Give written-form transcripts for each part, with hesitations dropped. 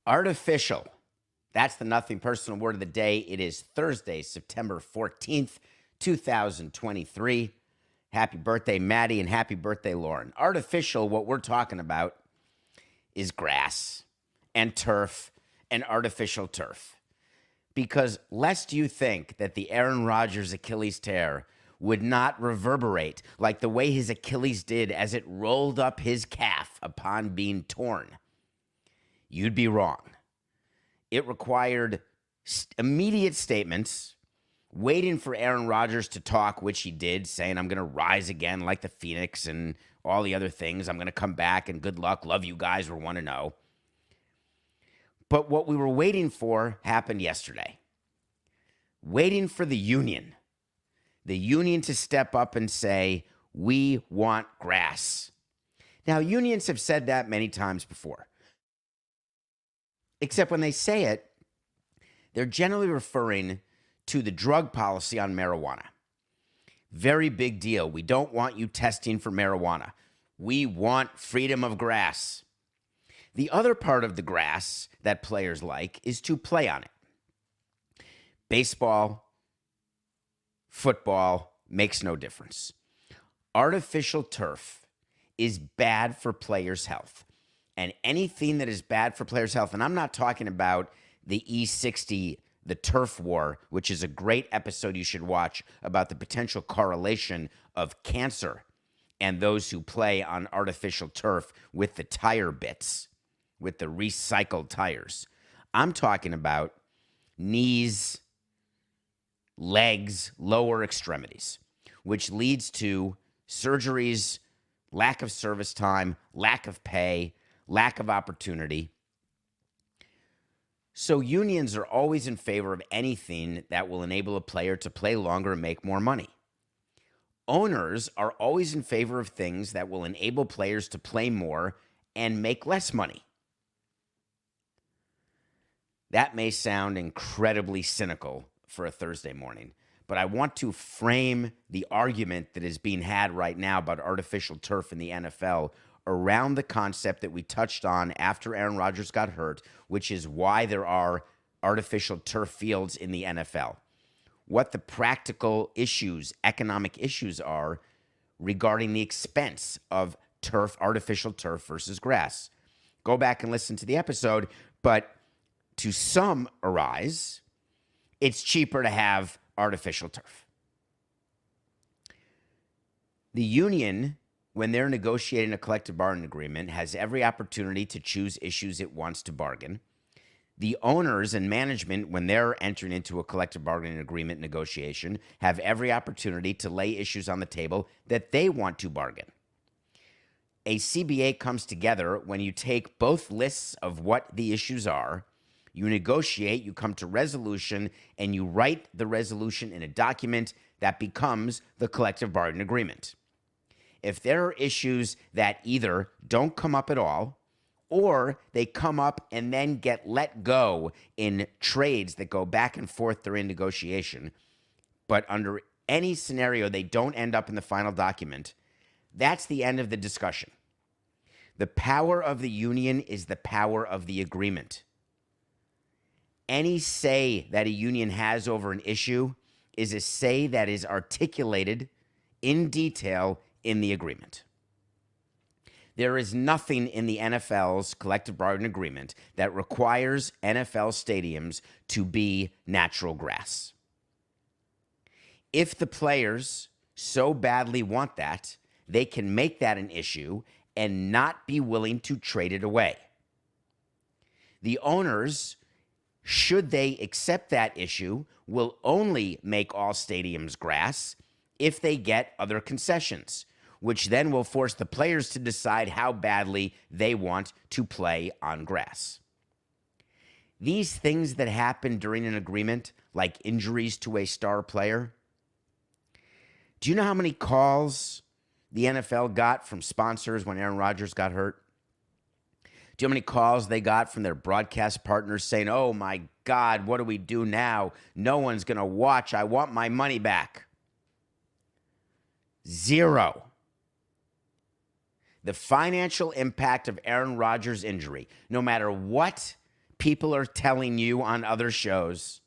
Artificial. That's the nothing personal word of the day. It is Thursday, September 14th, 2023. Happy birthday, Maddie, and happy birthday, Lauren. Artificial, what we're talking about is grass and turf and artificial turf. Because lest you think that the Aaron Rodgers Achilles tear would not reverberate like the way his Achilles did as it rolled up his calf upon being torn, you'd be wrong. It required immediate statements, waiting for Aaron Rodgers to talk, which he did, saying, I'm going to rise again like the Phoenix and all the other things. I'm going to come back and good luck. Love you guys. We're 1-0. But what we were waiting for happened yesterday. Waiting for the union to step up and say, we want grass. Now, unions have said that many times before. Except when they say it, they're generally referring to the drug policy on marijuana. Very big deal. We don't want you testing for marijuana. We want freedom of grass. The other part of the grass that players like is to play on it. Baseball, football, makes no difference. Artificial turf is bad for players' health. And anything that is bad for players' health, and I'm not talking about the E60, the turf war, which is a great episode you should watch about the potential correlation of cancer and those who play on artificial turf with the tire bits, with the recycled tires. I'm talking about knees, legs, lower extremities, which leads to surgeries, lack of service time, lack of pay, lack of opportunity. So unions are always in favor of anything that will enable a player to play longer and make more money. Owners are always in favor of things that will enable players to play more and make less money. That may sound incredibly cynical for a Thursday morning, but I want to frame the argument that is being had right now about artificial turf in the NFL around the concept that we touched on after Aaron Rodgers got hurt, which is why there are artificial turf fields in the NFL. What the practical issues, economic issues are regarding the expense of turf, artificial turf versus grass. Go back and listen to the episode, but to summarize, it's cheaper to have artificial turf. The union, when they're negotiating a collective bargaining agreement, has every opportunity to choose issues it wants to bargain. The owners and management, when they're entering into a collective bargaining agreement negotiation, have every opportunity to lay issues on the table that they want to bargain. A CBA comes together when you take both lists of what the issues are, you negotiate, you come to resolution, and you write the resolution in a document that becomes the collective bargaining agreement. If there are issues that either don't come up at all, or they come up and then get let go in trades that go back and forth during negotiation, but under any scenario they don't end up in the final document, that's the end of the discussion. The power of the union is the power of the agreement. Any say that a union has over an issue is a say that is articulated in detail in the agreement. There is nothing in the NFL's collective bargaining agreement that requires NFL stadiums to be natural grass. If the players so badly want that, they can make that an issue and not be willing to trade it away. The owners, should they accept that issue, will only make all stadiums grass if they get other concessions, which then will force the players to decide how badly they want to play on grass. These things that happen during an agreement, like injuries to a star player, do you know how many calls the NFL got from sponsors when Aaron Rodgers got hurt? Do you know how many calls they got from their broadcast partners saying, oh my God, what do we do now? No one's going to watch. I want my money back. Zero. The financial impact of Aaron Rodgers' injury, no matter what people are telling you on other shows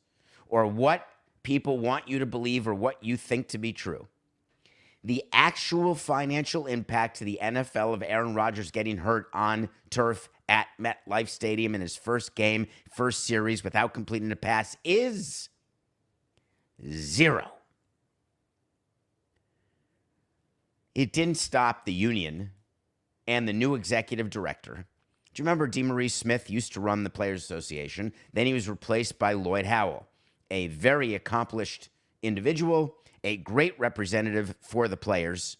or what people want you to believe or what you think to be true. The actual financial impact to the NFL of Aaron Rodgers getting hurt on turf at MetLife Stadium in his first game, first series without completing a pass is zero. It didn't stop the union and the new executive director. Do you remember DeMaurice Smith used to run the Players Association? Then he was replaced by Lloyd Howell, a very accomplished individual, a great representative for the players.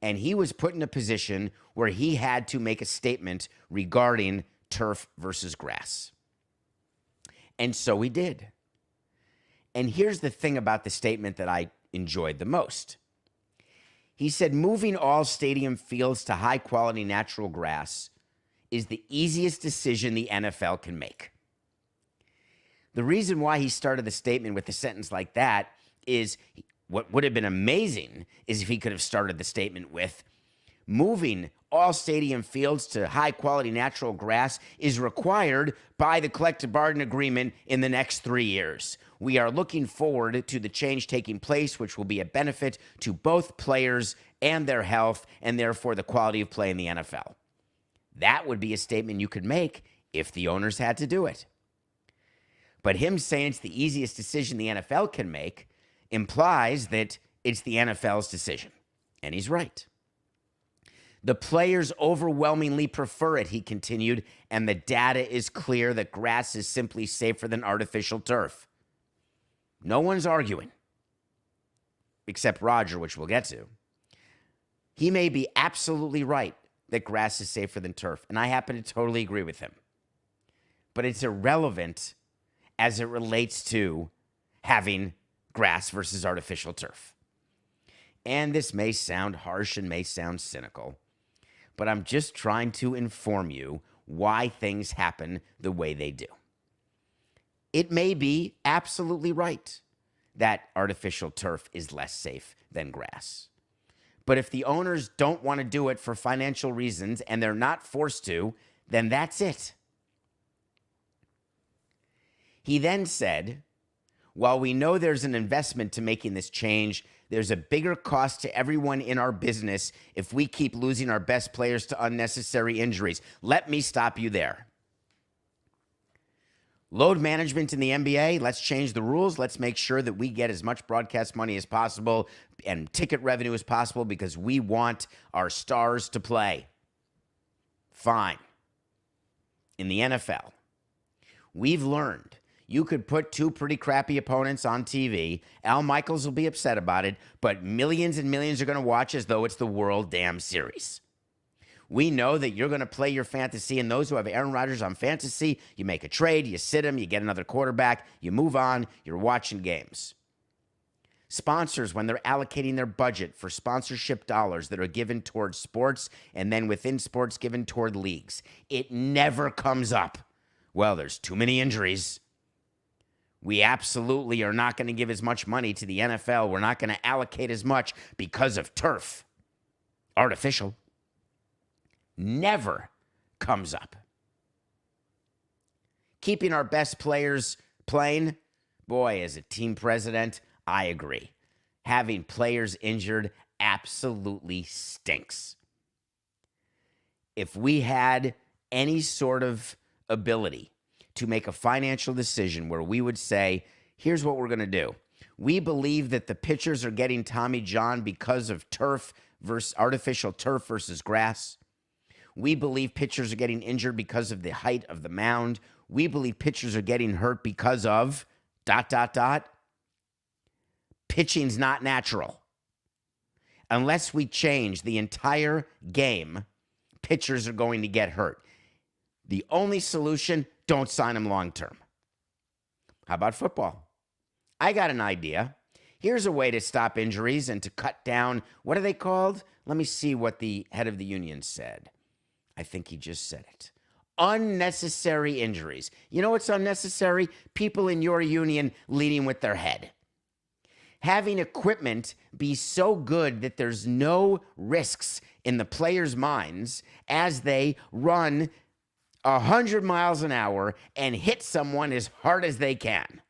And he was put in a position where he had to make a statement regarding turf versus grass. And so he did. And here's the thing about the statement that I enjoyed the most. He said, moving all stadium fields to high-quality natural grass is the easiest decision the NFL can make. The reason why he started the statement with a sentence like that is what would have been amazing is if he could have started the statement with, moving all stadium fields to high-quality natural grass is required by the collective bargaining agreement in the next 3 years. We are looking forward to the change taking place, which will be a benefit to both players and their health, and therefore the quality of play in the NFL. That would be a statement you could make if the owners had to do it. But him saying it's the easiest decision the NFL can make implies that it's the NFL's decision. And he's right. The players overwhelmingly prefer it, he continued, and the data is clear that grass is simply safer than artificial turf. No one's arguing, except Roger, which we'll get to. He may be absolutely right that grass is safer than turf, and I happen to totally agree with him. But it's irrelevant as it relates to having grass versus artificial turf. And this may sound harsh and may sound cynical, but I'm just trying to inform you why things happen the way they do. It may be absolutely right that artificial turf is less safe than grass. But if the owners don't want to do it for financial reasons and they're not forced to, then that's it. He then said, while we know there's an investment to making this change, there's a bigger cost to everyone in our business if we keep losing our best players to unnecessary injuries. Let me stop you there. Load management in the NBA, let's change the rules. Let's make sure that we get as much broadcast money as possible and ticket revenue as possible because we want our stars to play. Fine. In the NFL, we've learned you could put two pretty crappy opponents on TV. Al Michaels will be upset about it, but millions and millions are going to watch as though it's the World Damn Series. We know that you're going to play your fantasy, and those who have Aaron Rodgers on fantasy, you make a trade, you sit him, you get another quarterback, you move on, you're watching games. Sponsors, when they're allocating their budget for sponsorship dollars that are given towards sports and then within sports given toward leagues, it never comes up. Well, there's too many injuries. We absolutely are not going to give as much money to the NFL. We're not going to allocate as much because of turf. Artificial. Never comes up. Keeping our best players playing, boy, as a team president, I agree. Having players injured absolutely stinks. If we had any sort of ability to make a financial decision where we would say, here's what we're going to do. We believe that the pitchers are getting Tommy John because of turf versus artificial turf versus grass. We believe pitchers are getting injured because of the height of the mound. We believe pitchers are getting hurt because of ... Pitching's not natural. Unless we change the entire game, pitchers are going to get hurt. The only solution, don't sign them long term. How about football? I got an idea. Here's a way to stop injuries and to cut down, what are they called? Let me see what the head of the union said. I think he just said it. Unnecessary injuries. You know what's unnecessary? People in your union leading with their head. Having equipment be so good that there's no risks in the players' minds as they run 100 miles an hour and hit someone as hard as they can.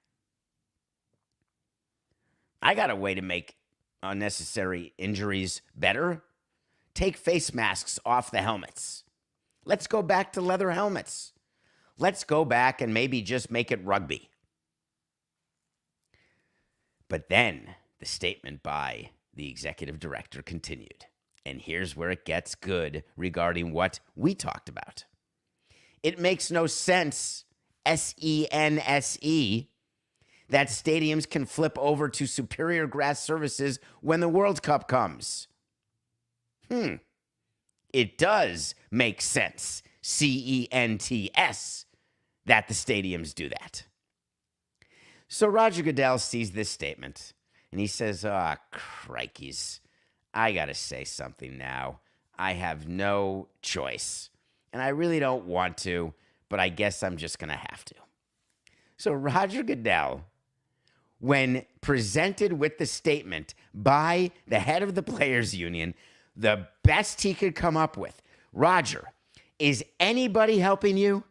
I got a way to make unnecessary injuries better. Take face masks off the helmets. Let's go back to leather helmets. Let's go back and maybe just make it rugby. But then the statement by the executive director continued. And here's where it gets good regarding what we talked about. It makes no sense, S-E-N-S-E, that stadiums can flip over to superior grass surfaces when the World Cup comes. It does make sense, C-E-N-T-S, that the stadiums do that. So Roger Goodell sees this statement, and he says, crikeys, I got to say something now. I have no choice, and I really don't want to, but I guess I'm just going to have to. So Roger Goodell, when presented with the statement by the head of the players union, the best he could come up with, Roger, is anybody helping you?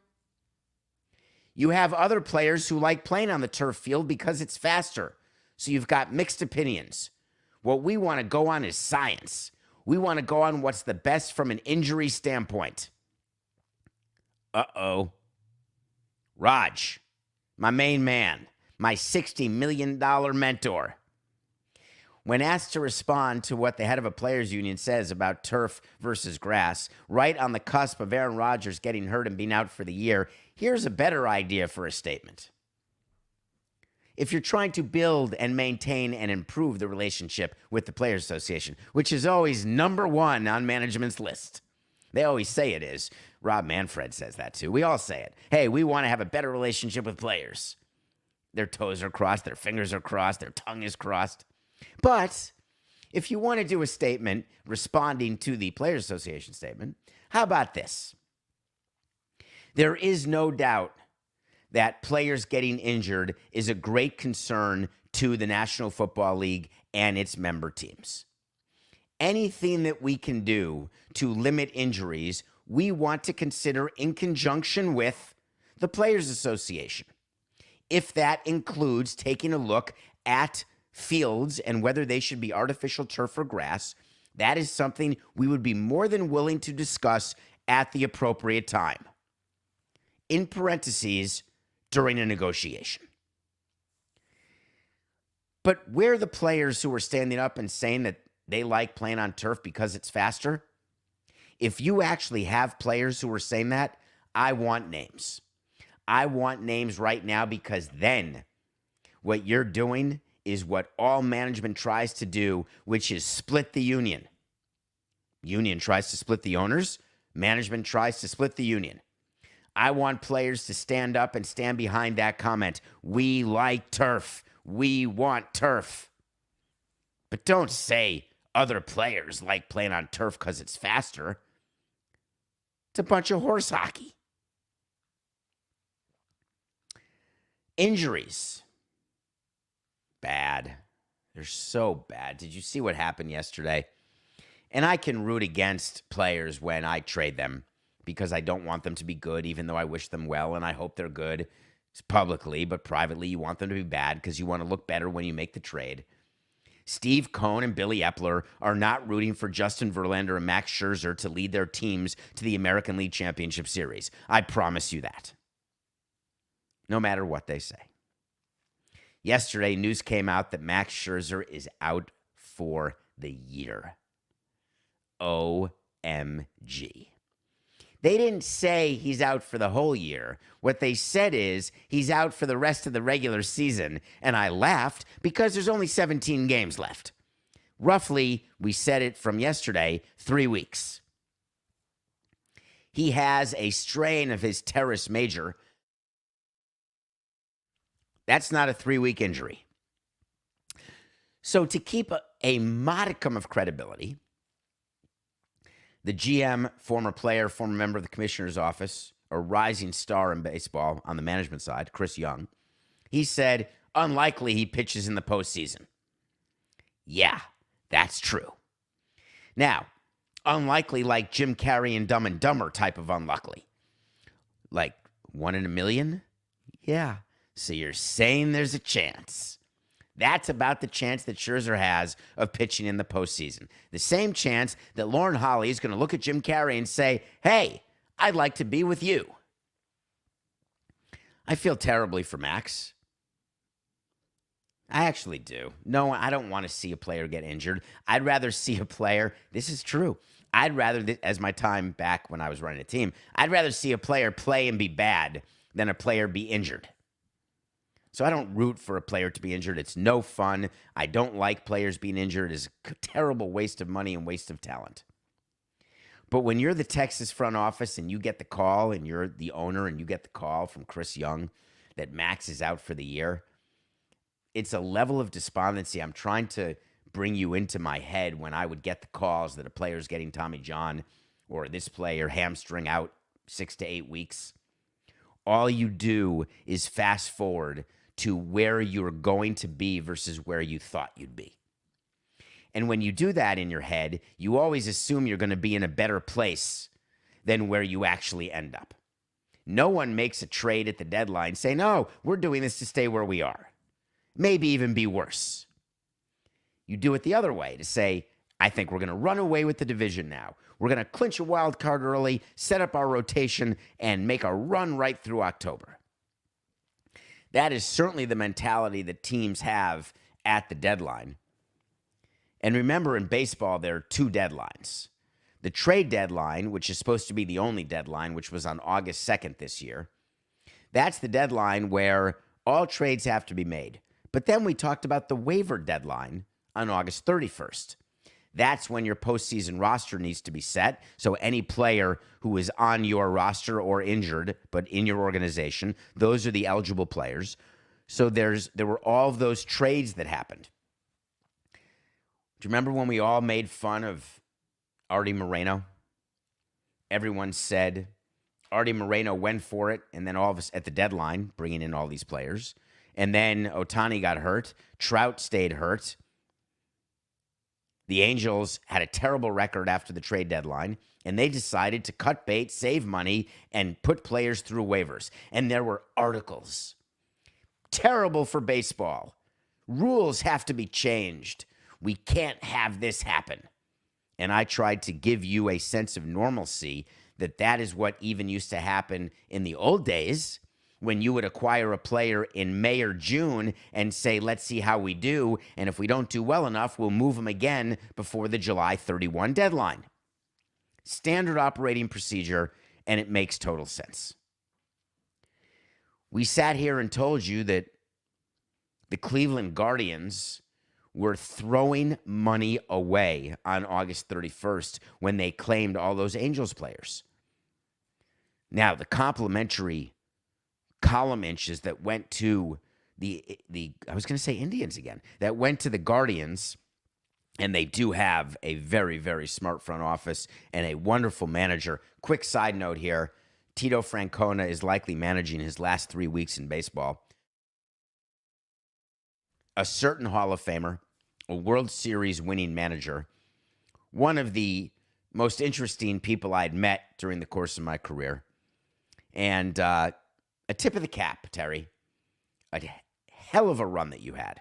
You have other players who like playing on the turf field because it's faster. So you've got mixed opinions. What we want to go on is science. We want to go on what's the best from an injury standpoint. Raj, my main man, my $60 million mentor. When asked to respond to what the head of a players union says about turf versus grass, right on the cusp of Aaron Rodgers getting hurt and being out for the year, here's a better idea for a statement. If you're trying to build and maintain and improve the relationship with the Players Association, which is always number one on management's list, they always say it is. Rob Manfred says that too. We all say it. Hey, we want to have a better relationship with players. Their toes are crossed, their fingers are crossed, their tongue is crossed. But if you want to do a statement responding to the Players Association statement, how about this? There is no doubt that players getting injured is a great concern to the National Football League and its member teams. Anything that we can do to limit injuries, we want to consider in conjunction with the Players Association. If that includes taking a look at fields and whether they should be artificial turf or grass, that is something we would be more than willing to discuss at the appropriate time. In parentheses, during a negotiation. But where are the players who are standing up and saying that they like playing on turf because it's faster? If you actually have players who are saying that, I want names. I want names right now, because then what you're doing is what all management tries to do, which is split the union. Union tries to split the owners. Management tries to split the union. I want players to stand up and stand behind that comment. We like turf. We want turf. But don't say other players like playing on turf because it's faster. It's a bunch of horse hockey. Injuries. Bad. They're so bad. Did you see what happened yesterday? And I can root against players when I trade them, because I don't want them to be good, even though I wish them well, and I hope they're good publicly, but privately you want them to be bad because you want to look better when you make the trade. Steve Cohn and Billy Epler are not rooting for Justin Verlander and Max Scherzer to lead their teams to the American League Championship Series. I promise you that. No matter what they say. Yesterday, news came out that Max Scherzer is out for the year. OMG. They didn't say he's out for the whole year. What they said is he's out for the rest of the regular season. And I laughed because there's only 17 games left. Roughly, we said it from yesterday, 3 weeks. He has a strain of his teres major. That's not a 3-week injury. So to keep a modicum of credibility, the GM, former player, former member of the commissioner's office, a rising star in baseball on the management side, Chris Young, he said, unlikely he pitches in the postseason. Yeah, that's true. Now, unlikely like Jim Carrey and Dumb and Dumber type of unlikely. Like 1 in a million? Yeah. So you're saying there's a chance. That's about the chance that Scherzer has of pitching in the postseason. The same chance that Lauren Holly is going to look at Jim Carrey and say, hey, I'd like to be with you. I feel terribly for Max. I actually do. No, I don't want to see a player get injured. I'd rather see a player, this is true. I'd rather, as my time back when I was running a team, I'd rather see a player play and be bad than a player be injured. So I don't root for a player to be injured. It's no fun. I don't like players being injured. It's a terrible waste of money and waste of talent. But when you're the Texas front office and you get the call and you're the owner and you get the call from Chris Young that Max is out for the year, it's a level of despondency. I'm trying to bring you into my head when I would get the calls that a player's getting Tommy John or this player hamstring out 6 to 8 weeks. All you do is fast forward to where you're going to be versus where you thought you'd be. And when you do that in your head, you always assume you're going to be in a better place than where you actually end up. No one makes a trade at the deadline saying, no, we're doing this to stay where we are. Maybe even be worse. You do it the other way to say, I think we're going to run away with the division now. We're going to clinch a wild card early, set up our rotation, and make a run right through October. That is certainly the mentality that teams have at the deadline. And remember, in baseball, there are 2 deadlines. The trade deadline, which is supposed to be the only deadline, which was on August 2nd this year, that's the deadline where all trades have to be made. But then we talked about the waiver deadline on August 31st. That's when your postseason roster needs to be set. So any player who is on your roster or injured, but in your organization, those are the eligible players. So there were all of those trades that happened. Do you remember when we all made fun of Artie Moreno? Everyone said Artie Moreno went for it, and then all of us at the deadline, bringing in all these players. And then Ohtani got hurt. Trout stayed hurt. The Angels had a terrible record after the trade deadline, and they decided to cut bait, save money, and put players through waivers. And there were articles. Terrible for baseball. Rules have to be changed. We can't have this happen. And I tried to give you a sense of normalcy that is what even used to happen in the old days, when you would acquire a player in May or June and say, let's see how we do, and if we don't do well enough, we'll move them again before the July 31 deadline. Standard operating procedure, and it makes total sense. We sat here and told you that the Cleveland Guardians were throwing money away on August 31st when they claimed all those Angels players. Now, the complimentary column inches that went to the I was going to say Indians again, that went to the Guardians, and they do have a very, very smart front office and a wonderful manager. Quick side note here, Tito Francona is likely managing his last 3 weeks in baseball. A certain Hall of Famer, a World Series winning manager, one of the most interesting people I'd met during the course of my career. And a tip of the cap, Terry. A hell of a run that you had.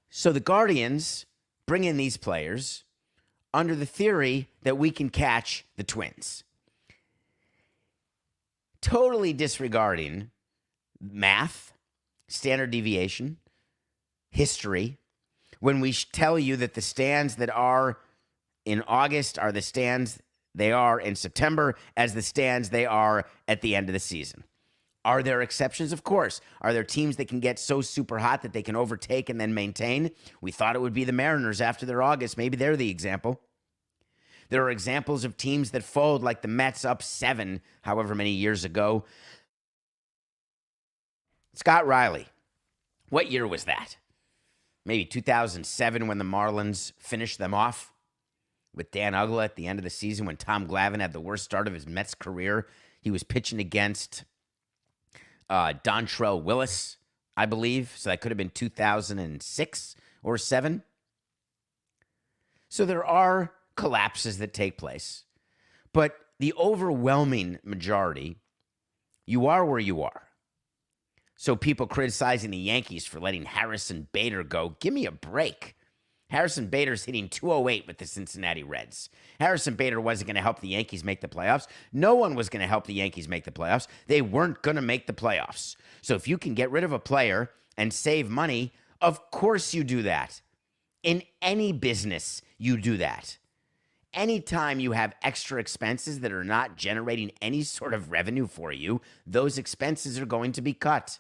So the Guardians bring in these players under the theory that we can catch the Twins. Totally disregarding math, standard deviation, history, when we tell you that the stands that are in August are the stands they are in September as the stands they are at the end of the season. Are there exceptions? Of course. Are there teams that can get so super hot that they can overtake and then maintain? We thought it would be the Mariners after their August. Maybe they're the example. There are examples of teams that fold, like the Mets up 7 however many years ago. Scott Riley. What year was that? Maybe 2007 when the Marlins finished them off with Dan Uggla at the end of the season when Tom Glavine had the worst start of his Mets career. He was pitching against Dontrell Willis, I believe. So that could have been 2006 or 7. So there are collapses that take place. But the overwhelming majority, you are where you are. So people criticizing the Yankees for letting Harrison Bader go, give me a break. Harrison Bader's hitting 208 with the Cincinnati Reds. Harrison Bader wasn't going to help the Yankees make the playoffs. No one was going to help the Yankees make the playoffs. They weren't going to make the playoffs. So if you can get rid of a player and save money, of course you do that. In any business, you do that. Anytime you have extra expenses that are not generating any sort of revenue for you, those expenses are going to be cut.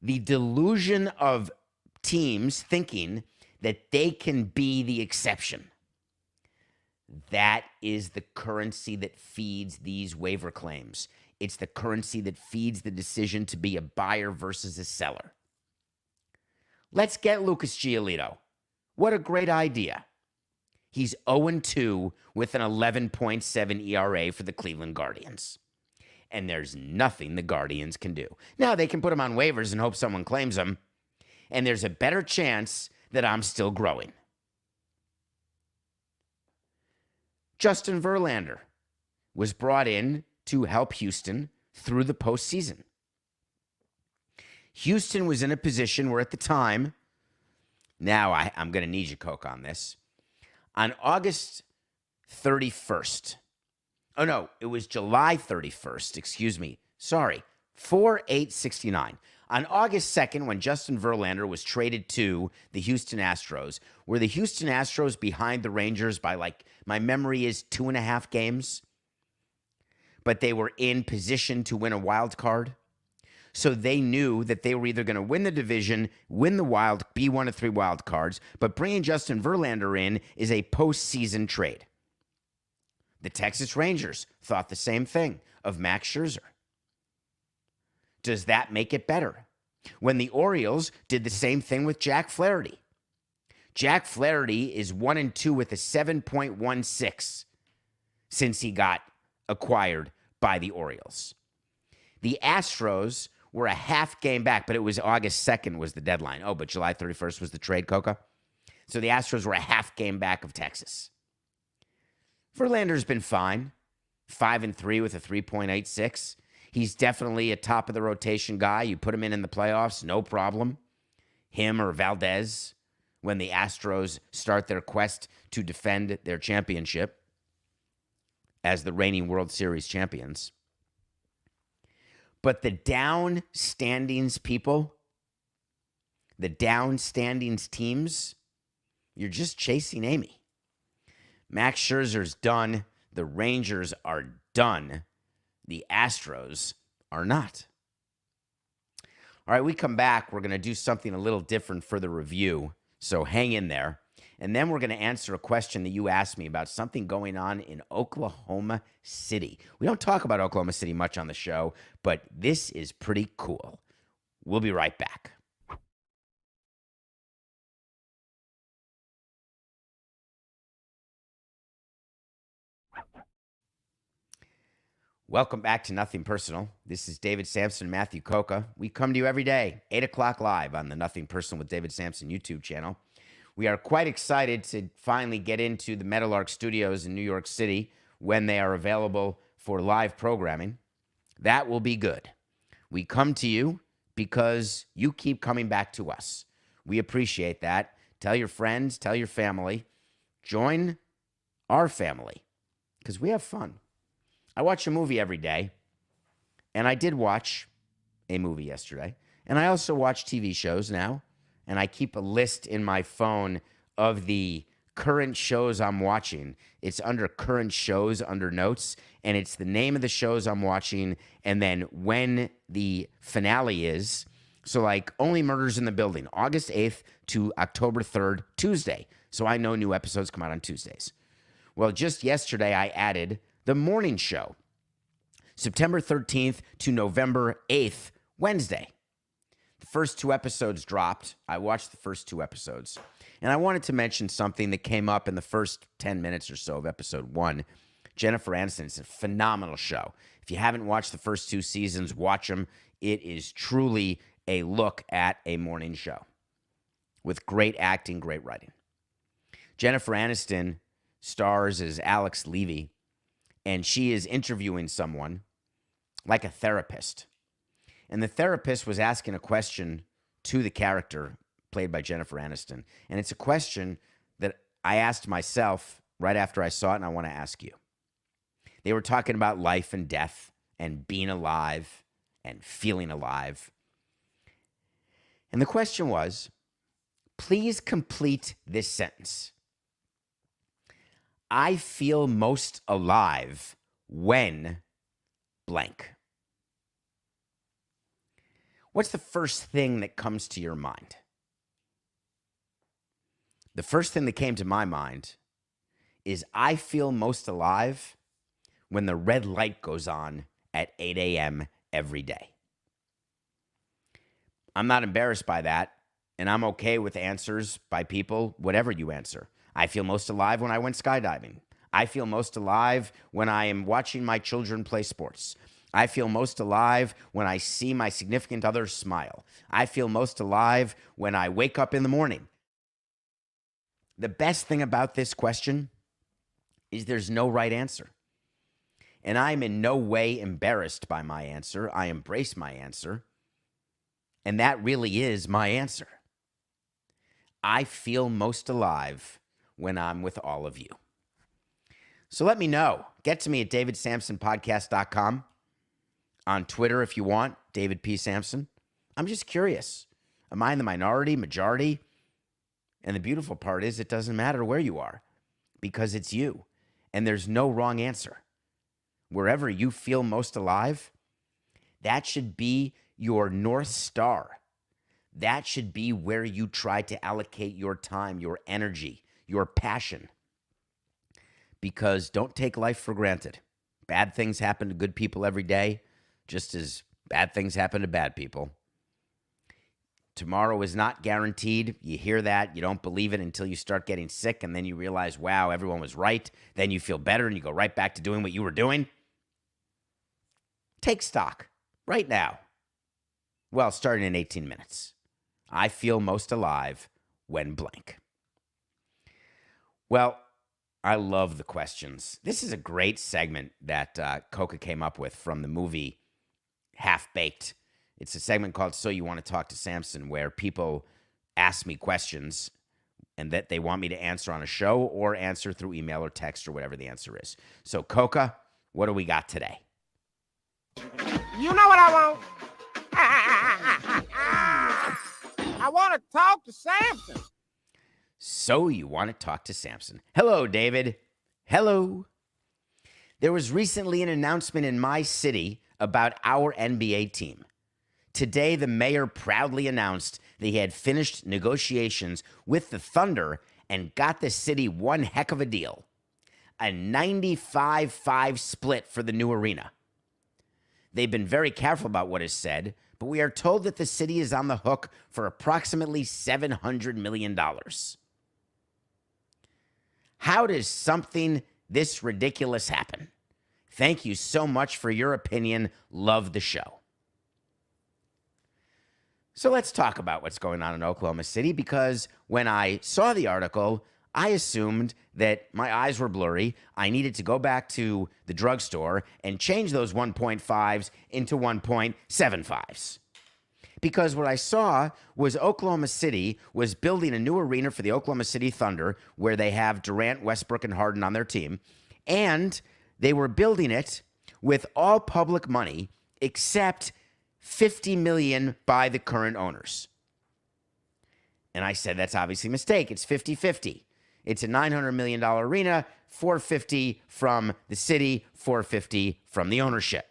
The delusion of teams thinking that they can be the exception. That is the currency that feeds these waiver claims. It's the currency that feeds the decision to be a buyer versus a seller. Let's get Lucas Giolito. What a great idea. He's 0-2 with an 11.7 ERA for the Cleveland Guardians. And there's nothing the Guardians can do. Now, they can put him on waivers and hope someone claims him. And there's a better chance that I'm still growing. Justin Verlander was brought in to help Houston through the postseason. Houston was in a position where at the time, now I'm going to need you, Coke, on this. On August 31st, oh no, it was July 31st, excuse me. Sorry, 4/8/69. On August 2nd, when Justin Verlander was traded to the Houston Astros, were the Houston Astros behind the Rangers by, like, my memory is 2.5 games? But they were in position to win a wild card. So they knew that they were either going to win the division, be one of 3 wild cards, but bringing Justin Verlander in is a postseason trade. The Texas Rangers thought the same thing of Max Scherzer. Does that make it better? When the Orioles did the same thing with Jack Flaherty. Jack Flaherty is 1-2 with a 7.16 since he got acquired by the Orioles. The Astros were a half game back, but it was August 2nd was the deadline. Oh, but July 31st was the trade, Coca. So the Astros were a half game back of Texas. Verlander's been fine. 5-3 with a 3.86. He's definitely a top of the rotation guy. You put him in the playoffs, no problem. Him or Valdez when the Astros start their quest to defend their championship as the reigning World Series champions. But the down standings people, the down standings teams, you're just chasing Amy. Max Scherzer's done. The Rangers are done. The Astros are not. All right, we come back. We're going to do something a little different for the review, so hang in there. And then we're going to answer a question that you asked me about something going on in Oklahoma City. We don't talk about Oklahoma City much on the show, but this is pretty cool. We'll be right back. Welcome back to Nothing Personal. This is David Samson and Matthew Coca. We come to you every day, 8 o'clock live on the Nothing Personal with David Samson YouTube channel. We are quite excited to finally get into the Meadowlark Studios in New York City when they are available for live programming. That will be good. We come to you because you keep coming back to us. We appreciate that. Tell your friends, tell your family. Join our family because we have fun. I watch a movie every day, and I did watch a movie yesterday, and I also watch TV shows now, and I keep a list in my phone of the current shows I'm watching. It's under current shows under notes, and it's the name of the shows I'm watching, and then when the finale is. So like Only Murders in the Building, August 8th to October 3rd, Tuesday. So I know new episodes come out on Tuesdays. Well, just yesterday I added The Morning Show, September 13th to November 8th, Wednesday. The first 2 episodes dropped. I watched the first 2 episodes. And I wanted to mention something that came up in the first 10 minutes or so of episode 1. Jennifer Aniston. It's a phenomenal show. If you haven't watched the first 2 seasons, watch them. It is truly a look at a morning show with great acting, great writing. Jennifer Aniston stars as Alex Levy, and she is interviewing someone like a therapist. And the therapist was asking a question to the character played by Jennifer Aniston. And it's a question that I asked myself right after I saw it, and I want to ask you. They were talking about life and death and being alive and feeling alive. And the question was, please complete this sentence. I feel most alive when blank. What's the first thing that comes to your mind? The first thing that came to my mind is I feel most alive when the red light goes on at 8 a.m. every day. I'm not embarrassed by that, and I'm okay with answers by people, whatever you answer. I feel most alive when I went skydiving. I feel most alive when I am watching my children play sports. I feel most alive when I see my significant other smile. I feel most alive when I wake up in the morning. The best thing about this question is there's no right answer. And I'm in no way embarrassed by my answer. I embrace my answer. And that really is my answer. I feel most alive when I'm with all of you. So let me know. Get to me at davidsamsonpodcast.com. On Twitter if you want, David P. Samson. I'm just curious. Am I in the minority, majority? And the beautiful part is it doesn't matter where you are because it's you. And there's no wrong answer. Wherever you feel most alive, that should be your North Star. That should be where you try to allocate your time, your energy, your passion. Because don't take life for granted. Bad things happen to good people every day, just as bad things happen to bad people. Tomorrow is not guaranteed. You hear that. You don't believe it until you start getting sick, and then you realize, wow, everyone was right. Then you feel better, and you go right back to doing what you were doing. Take stock right now. Well, starting in 18 minutes. I feel most alive when blank. Well, I love the questions. This is a great segment that Coca came up with from the movie Half-Baked. It's a segment called So You Want to Talk to Samson, where people ask me questions and that they want me to answer on a show or answer through email or text or whatever the answer is. So, Coca, what do we got today? You know what I want? I want to talk to Samson. So you want to talk to Samson. Hello, David. Hello. There was recently an announcement in my city about our NBA team. Today, the mayor proudly announced that he had finished negotiations with the Thunder and got the city one heck of a deal. A 95-5 split for the new arena. They've been very careful about what is said, but we are told that the city is on the hook for approximately $700 million. How does something this ridiculous happen? Thank you so much for your opinion. Love the show. So let's talk about what's going on in Oklahoma City, because when I saw the article, I assumed that my eyes were blurry. I needed to go back to the drugstore and change those 1.5s into 1.75s. Because what I saw was Oklahoma City was building a new arena for the Oklahoma City Thunder, where they have Durant, Westbrook, and Harden on their team. And they were building it with all public money except $50 million by the current owners. And I said, that's obviously a mistake. It's 50-50. It's a $900 million arena, $450 from the city, $450 from the ownership.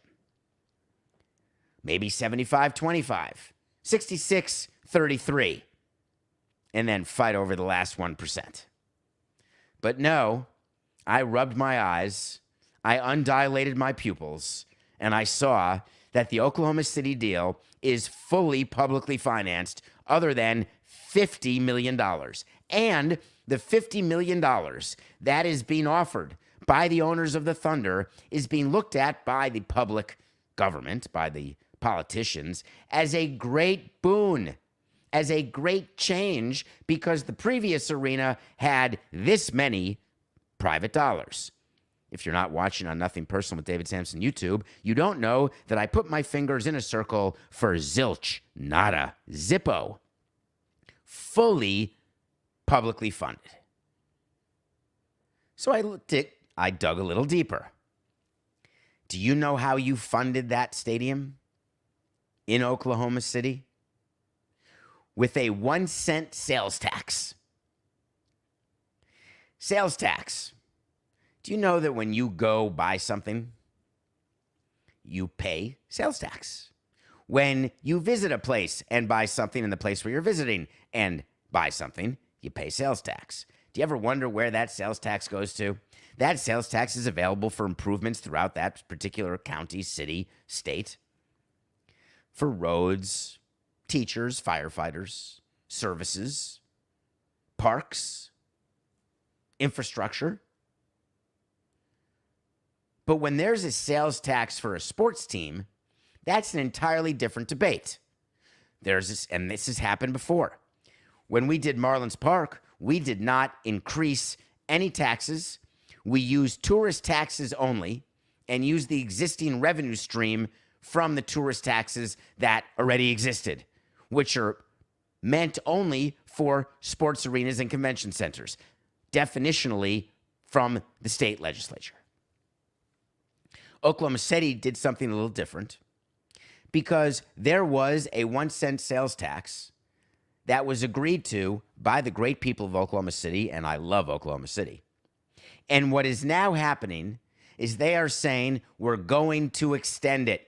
Maybe 75-25, 66-33, and then fight over the last 1%. But no, I rubbed my eyes, I undilated my pupils, and I saw that the Oklahoma City deal is fully publicly financed, other than $50 million. And the $50 million that is being offered by the owners of the Thunder is being looked at by the public government, by the politicians, as a great boon, as a great change, because the previous arena had this many private dollars. If you're not watching on Nothing Personal with David Samson YouTube, you don't know that I put my fingers in a circle for zilch, nada, zippo. Fully publicly funded. So I dug a little deeper. Do you know how you funded that stadium in Oklahoma City? With a 1-cent sales tax. Sales tax. Do you know that when you go buy something, you pay sales tax? When you visit a place and buy something in the place where you're visiting and buy something, you pay sales tax. Do you ever wonder where that sales tax goes to? That sales tax is available for improvements throughout that particular county, city, state. For roads, teachers, firefighters, services, parks, infrastructure. But when there's a sales tax for a sports team, that's an entirely different debate. And this has happened before. When we did Marlins Park, we did not increase any taxes. We used tourist taxes only and used the existing revenue stream from the tourist taxes that already existed, which are meant only for sports arenas and convention centers, definitionally from the state legislature. Oklahoma City did something a little different because there was a 1-cent sales tax that was agreed to by the great people of Oklahoma City, and I love Oklahoma City. And what is now happening is they are saying we're going to extend it.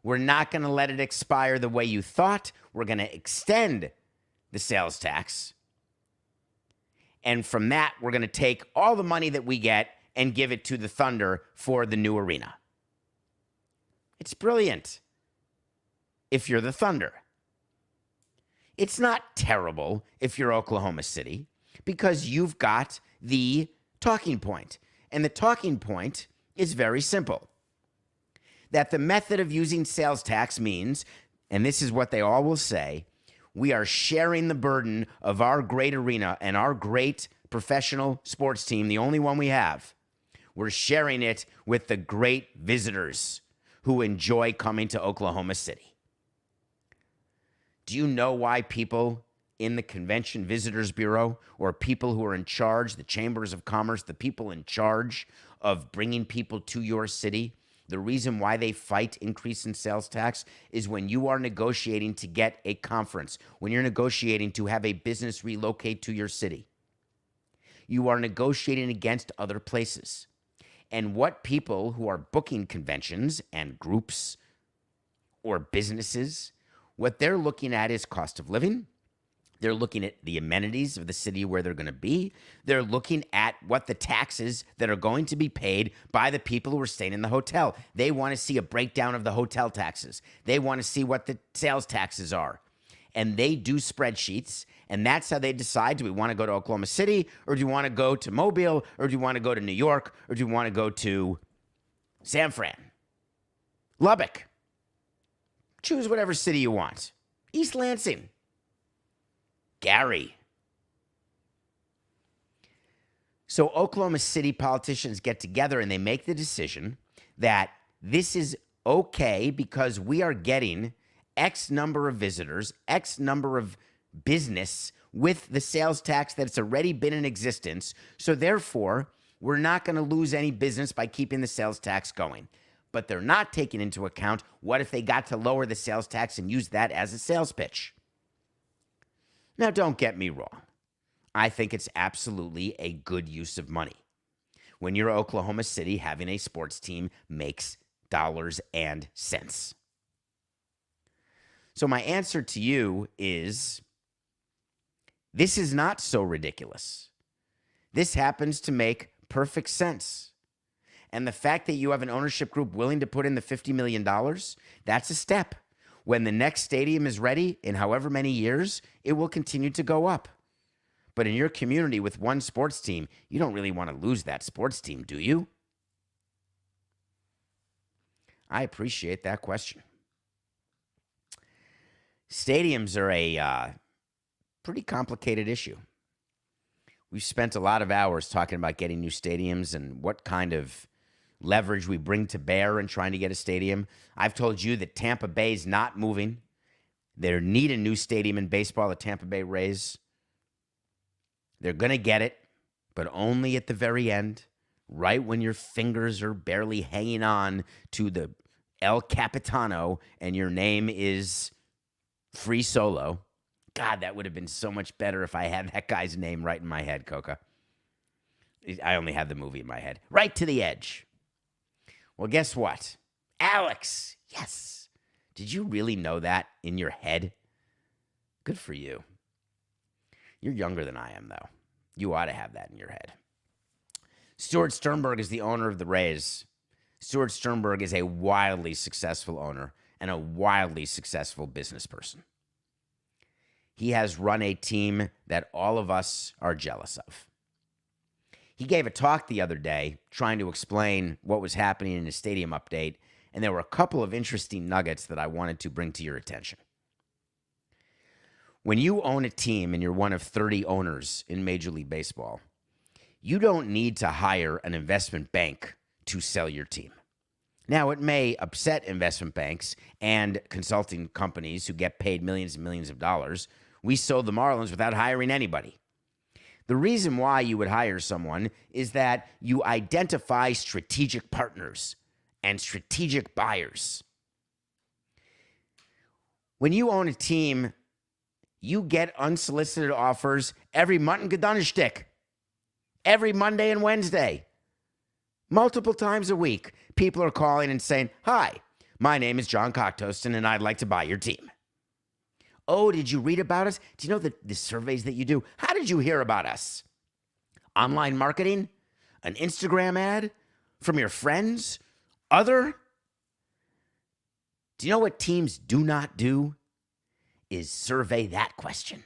We're not going to let it expire the way you thought. We're going to extend the sales tax. And from that, we're going to take all the money that we get and give it to the Thunder for the new arena. It's brilliant if you're the Thunder. It's not terrible if you're Oklahoma City because you've got the talking point. And the talking point is very simple. That the method of using sales tax means, and this is what they all will say, we are sharing the burden of our great arena and our great professional sports team, the only one we have. We're sharing it with the great visitors who enjoy coming to Oklahoma City. Do you know why people in the Convention Visitors Bureau or people who are in charge, the Chambers of Commerce, the people in charge of bringing people to your city, the reason why they fight increase in sales tax is when you are negotiating to get a conference, when you're negotiating to have a business relocate to your city, you are negotiating against other places. And what people who are booking conventions and groups or businesses, what they're looking at is cost of living. They're looking at the amenities of the city where they're going to be. They're looking at what the taxes that are going to be paid by the people who are staying in the hotel. They want to see a breakdown of the hotel taxes. They want to see what the sales taxes are. And they do spreadsheets, and that's how they decide, do we want to go to Oklahoma City, or do you want to go to Mobile, or do you want to go to New York, or do you want to go to San Fran, Lubbock? Choose whatever city you want. East Lansing, Gary. So Oklahoma City politicians get together and they make the decision that this is okay because we are getting X number of visitors, X number of business with the sales tax that's already been in existence. So therefore, we're not going to lose any business by keeping the sales tax going. But they're not taking into account what if they got to lower the sales tax and use that as a sales pitch. Now, don't get me wrong. I think it's absolutely a good use of money. When you're Oklahoma City, having a sports team makes dollars and cents. So my answer to you is, this is not so ridiculous. This happens to make perfect sense. And the fact that you have an ownership group willing to put in the $50 million, that's a step. When the next stadium is ready, in however many years, it will continue to go up. But in your community with one sports team, you don't really want to lose that sports team, do you? I appreciate that question. Stadiums are a pretty complicated issue. We've spent a lot of hours talking about getting new stadiums and what kind of leverage we bring to bear in trying to get a stadium. I've told you that Tampa Bay is not moving. They need a new stadium in baseball, the Tampa Bay Rays. They're going to get it, but only at the very end, right when your fingers are barely hanging on to the El Capitano and your name is Free Solo. God, that would have been so much better if I had that guy's name right in my head, Coca. I only had the movie in my head. Right to the edge. Well, guess what? Alex, yes. Did you really know that in your head? Good for you. You're younger than I am, though. You ought to have that in your head. Stuart Sternberg is the owner of the Rays. Stuart Sternberg is a wildly successful owner and a wildly successful business person. He has run a team that all of us are jealous of. He gave a talk the other day trying to explain what was happening in his stadium update, and there were a couple of interesting nuggets that I wanted to bring to your attention. When you own a team and you're one of 30 owners in Major League Baseball, you don't need to hire an investment bank to sell your team. Now, it may upset investment banks and consulting companies who get paid millions and millions of dollars. We sold the Marlins without hiring anybody. The reason why you would hire someone is that you identify strategic partners and strategic buyers. When you own a team, you get unsolicited offers every Mutton Gedonnerstick, every Monday and Wednesday, multiple times a week. People are calling and saying, "Hi, my name is John Cocktoaston, and I'd like to buy your team." "Oh, did you read about us? Do you know the surveys that you do? How did you hear about us? Online marketing? An Instagram ad? From your friends? Other?" Do you know what teams do not do? Is survey that question.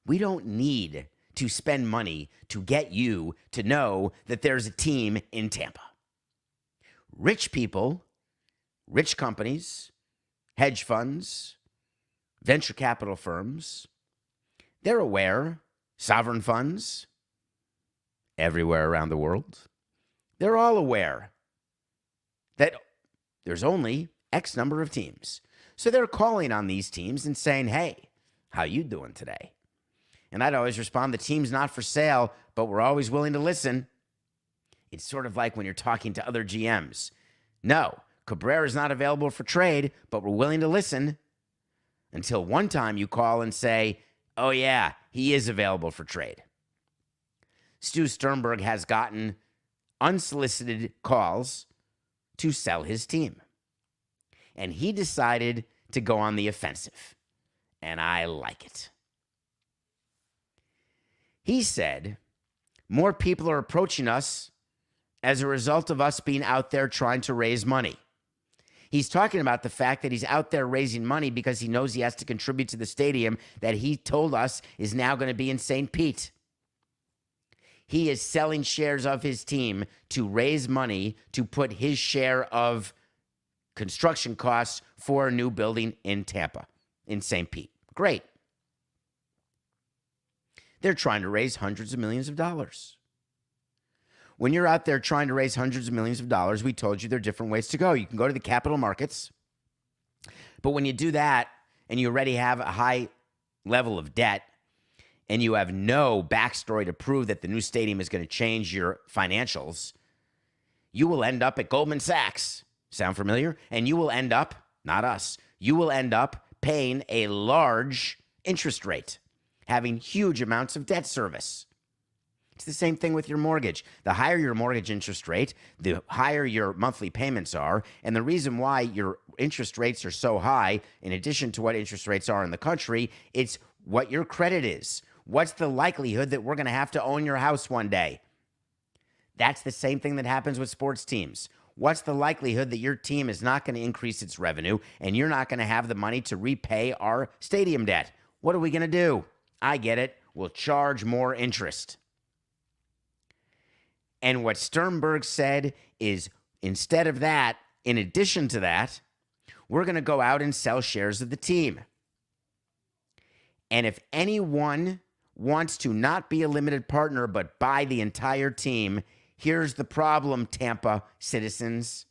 We don't need to spend money to get you to know that there's a team in Tampa. Rich people, rich companies, hedge funds, venture capital firms, they're aware, sovereign funds, everywhere around the world, they're all aware that there's only X number of teams. So they're calling on these teams and saying, "Hey, how you doing today?" And I'd always respond, "The team's not for sale, but we're always willing to listen." It's sort of like when you're talking to other GMs. "No, Cabrera's not available for trade, but we're willing to listen." Until one time you call and say, "Oh yeah, he is available for trade." Stu Sternberg has gotten unsolicited calls to sell his team. And he decided to go on the offensive. And I like it. He said, "More people are approaching us as a result of us being out there trying to raise money." He's talking about the fact that he's out there raising money because he knows he has to contribute to the stadium that he told us is now going to be in St. Pete. He is selling shares of his team to raise money to put his share of construction costs for a new building in Tampa, in St. Pete. Great. They're trying to raise hundreds of millions of dollars. When you're out there trying to raise hundreds of millions of dollars, we told you there are different ways to go. You can go to the capital markets. But when you do that and you already have a high level of debt and you have no backstory to prove that the new stadium is going to change your financials, you will end up at Goldman Sachs. Sound familiar? And you will end up, not us, you will end up paying a large interest rate, having huge amounts of debt service. It's the same thing with your mortgage. The higher your mortgage interest rate, the higher your monthly payments are. And the reason why your interest rates are so high, in addition to what interest rates are in the country, it's what your credit is. What's the likelihood that we're going to have to own your house one day? That's the same thing that happens with sports teams. What's the likelihood that your team is not going to increase its revenue and you're not going to have the money to repay our stadium debt? What are we going to do? I get it. We'll charge more interest. And what Sternberg said is, instead of that, in addition to that, we're going to go out and sell shares of the team. And if anyone wants to not be a limited partner, but buy the entire team. Here's the problem, Tampa citizens.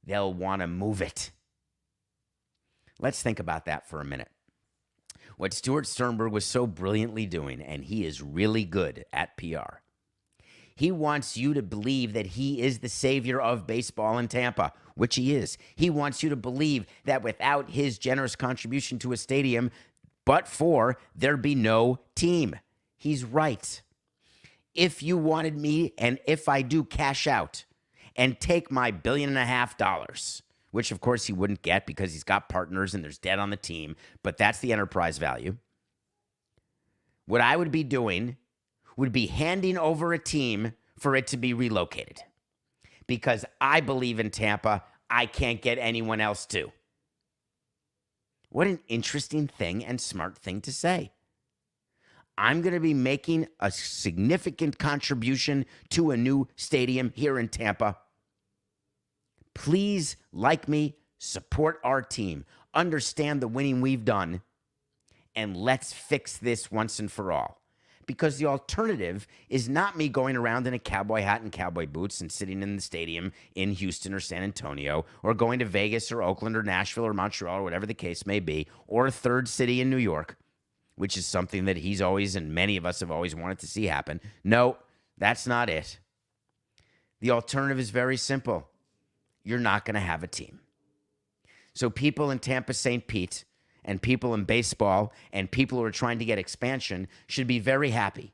They'll want to move it. Let's think about that for a minute. What Stuart Sternberg was so brilliantly doing, and he is really good at PR, he wants you to believe that he is the savior of baseball in Tampa, which he is. He wants you to believe that without his generous contribution to a stadium, but for, there'd be no team. He's right. If you wanted me, and if I do cash out and take my $1.5 billion, which of course he wouldn't get because he's got partners and there's debt on the team, but that's the enterprise value. What I would be doing would be handing over a team for it to be relocated. Because I believe in Tampa, I can't get anyone else to. What an interesting thing and smart thing to say. I'm going to be making a significant contribution to a new stadium here in Tampa. Please like me, support our team, understand the winning we've done, and let's fix this once and for all. Because the alternative is not me going around in a cowboy hat and cowboy boots and sitting in the stadium in Houston or San Antonio, or going to Vegas or Oakland or Nashville or Montreal or whatever the case may be, or a third city in New York, which is something that he's always and many of us have always wanted to see happen. No, that's not it. The alternative is very simple. You're not going to have a team. So people in Tampa, St. Pete, and people in baseball, and people who are trying to get expansion should be very happy,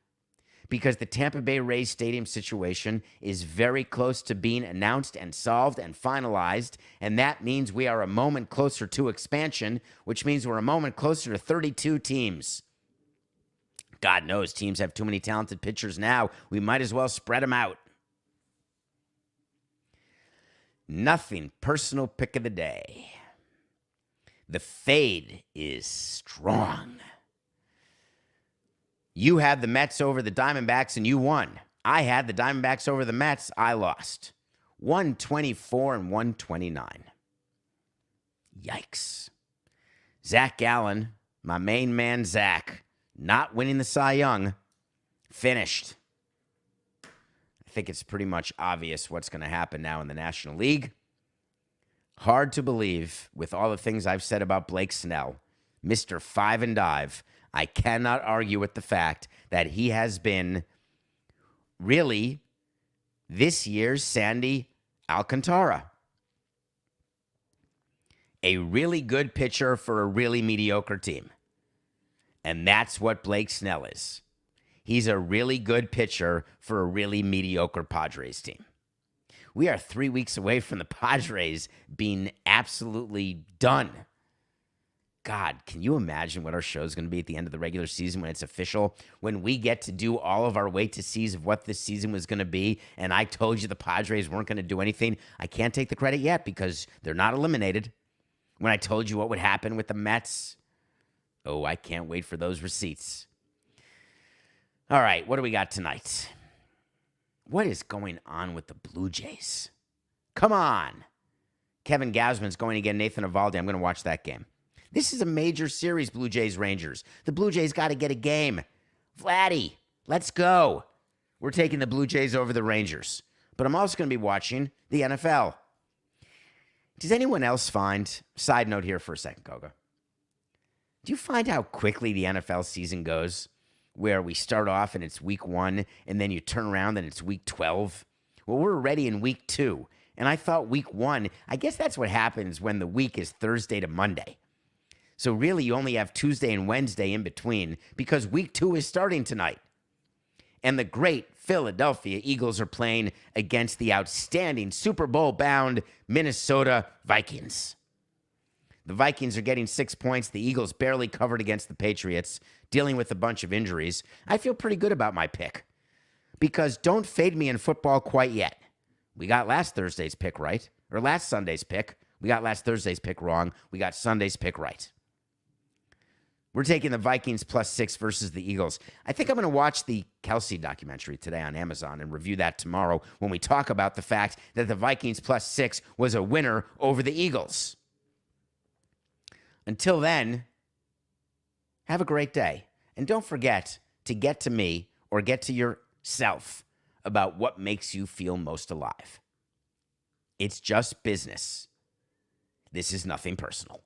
because the Tampa Bay Rays stadium situation is very close to being announced and solved and finalized, and that means we are a moment closer to expansion, which means we're a moment closer to 32 teams. God knows teams have too many talented pitchers now. We might as well spread them out. Nothing personal pick of the day. The fade is strong. You had the Mets over the Diamondbacks and you won. I had the Diamondbacks over the Mets. I lost. 124 and 129. Yikes. Zach Gallen, my main man Zach, not winning the Cy Young, finished. I think it's pretty much obvious what's going to happen now in the National League. Hard to believe, with all the things I've said about Blake Snell, Mr. Five and Dive, I cannot argue with the fact that he has been really this year's Sandy Alcantara. A really good pitcher for a really mediocre team. And that's what Blake Snell is. He's a really good pitcher for a really mediocre Padres team. We are 3 weeks away from the Padres being absolutely done. God, can you imagine what our show is going to be at the end of the regular season when it's official? When we get to do all of our wait to sees of what this season was going to be, and I told you the Padres weren't going to do anything. I can't take the credit yet because they're not eliminated. When I told you what would happen with the Mets, oh, I can't wait for those receipts. All right, what do we got tonight? What is going on with the Blue Jays? Come on. Kevin Gausman's going against Nathan Eovaldi. I'm going to watch that game. This is a major series, Blue Jays-Rangers. The Blue Jays got to get a game. Vladdy, let's go. We're taking the Blue Jays over the Rangers. But I'm also going to be watching the NFL. Does anyone else find, side note here for a second, Goga, do you find how quickly the NFL season goes? Where we start off and it's week 1, and then you turn around and it's week 12. Well, we're already in week 2. And I thought week 1, I guess that's what happens when the week is Thursday to Monday. So really you only have Tuesday and Wednesday in between because week 2 is starting tonight. And the great Philadelphia Eagles are playing against the outstanding Super Bowl-bound Minnesota Vikings. The Vikings are getting 6 points. The Eagles barely covered against the Patriots, dealing with a bunch of injuries. I feel pretty good about my pick because don't fade me in football quite yet. We got last Thursday's pick right, or last Sunday's pick. We got last Thursday's pick wrong. We got Sunday's pick right. We're taking the Vikings +6 versus the Eagles. I think I'm going to watch the Kelsey documentary today on Amazon and review that tomorrow when we talk about the fact that the Vikings +6 was a winner over the Eagles. Until then, have a great day. And don't forget to get to me or get to yourself about what makes you feel most alive. It's just business. This is nothing personal.